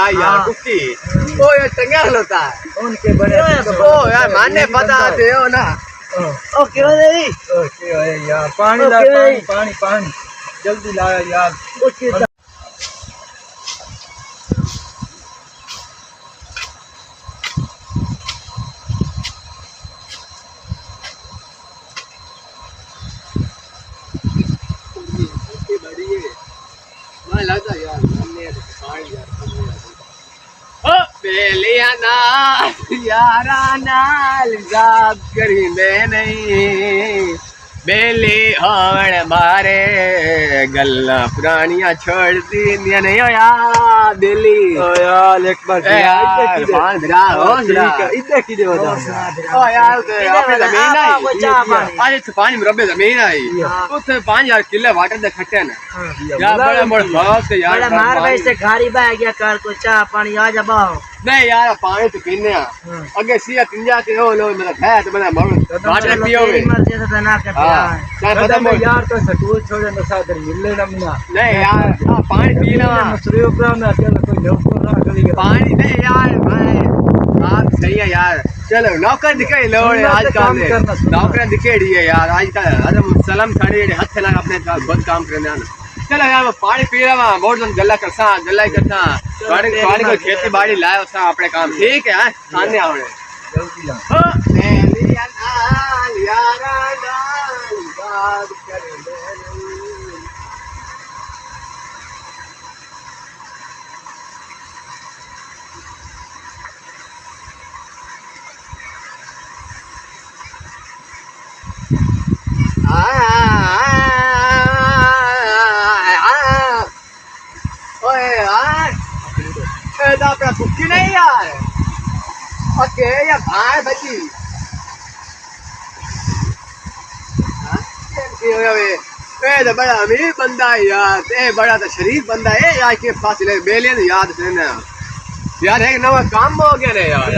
आई यार कुत्ती ओ ये चंगा होता है उनके बड़े ओ यार मानने पता थे हो ना ओके हो दे ओके हो यार पानी ला पानी पानी पानी जल्दी ला यार ओके लगता यार बेलिया नाल यारा नाल जाब करी मैं नहीं बेली होण मारे गल्ला पुरानियां छोड़ दी नहीं हो यार दिल्ली ओ यार एक बार यार पान दरा हो इधर की दे बता ओ यार अपने जमीन आई आज तो पानी मरबे जमीन आई उसे 5000 किलो वाटर दे खट्टे ना यार बड़ा बड़ा बहुत यार बड़ा मार भाई से घारी बह गया कर को चाह पानी आ जा बाओ नहीं यार पानी तो पीने अगे सिया तिंजा के हो लो मेरा है तो मेरा वाटर पियोगे मर जैसा ना कर यार पता मैं यार तो स्कूल छोड़े ना सादर मिलने ना मिला नहीं यार पानी पीना मसरूफ रहा मैं अकेला कोई नौकर ना गली पानी नहीं यार भाई आप सही है यार चलो नौकर दिखे लो आजकल नौकर दिखेड़ी है यार आजकल अदम सलाम थाड़ी हाथ लगा अपने बहुत काम करने आना चलो यार पानी पी रहा हूँ बहुत गल्ला करसा गल्ला ही करसा पानी को खेती बाड़ी लाए उसा अपने काम ठीक है आने आवड़े जल्दी जा अपना कुकी नहीं यार ओके या भाई बची तो बड़ा अमीर बंदा है यार ए बड़ा तो शरीफ बंदा है यार के पास बेले याद से ना यार एक नवा काम हो गया ना यार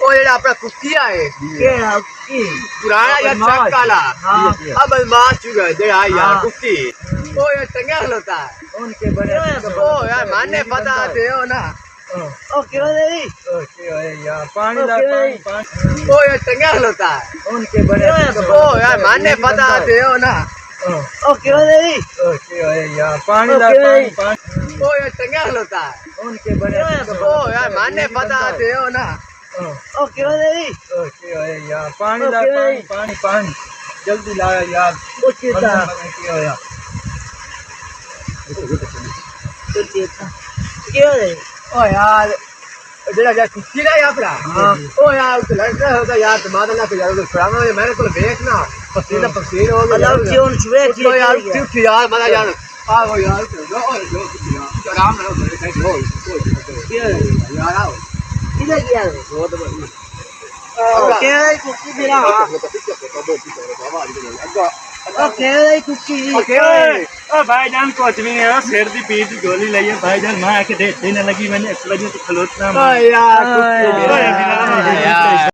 ओ जेड़ा अपना कुकिया है केड़ा की पुराना यार चक काला अब मार चुका है जेड़ा यार कुकी ओ ये चंगा होता है उनके बड़े ओ यार मानने पता थे हो ना ओके हो दे ओके हो यार पानी ला पानी पानी ओ ये चंगा होता है उनके बड़े ओ यार मानने पता थे हो ना ओके हो दे ओके हो यार पानी ला पानी पानी ओ ये चंगा होता है उनके बड़े ओ यार मानने पता थे हो ना ओके हो दे ओके हो यार पानी ला पानी पानी पानी जल्दी ला यार ओके ता हो यार ओके ता क्यों रे ओ यार जेड़ा यार कुत्ती ना अपना ओ यार तो लड़का होता यार तो मादना के यार छुड़ाना मैंने को देखना पसीना पसीना हो गया मतलब क्यों छुए तो यार क्यों यार मजा यार आ वो यार जो आराम ना हो यार आओ इधर क्या है बहुत बढ़िया ओके कुकी मेरा ओके कुकी ओके ओ भाईजान कुछ भी नहीं है सिर दी पीठ की गोली लई है भाईजान मां आके देने लगी मैंने एक्सरसाइज तो खलोतना यार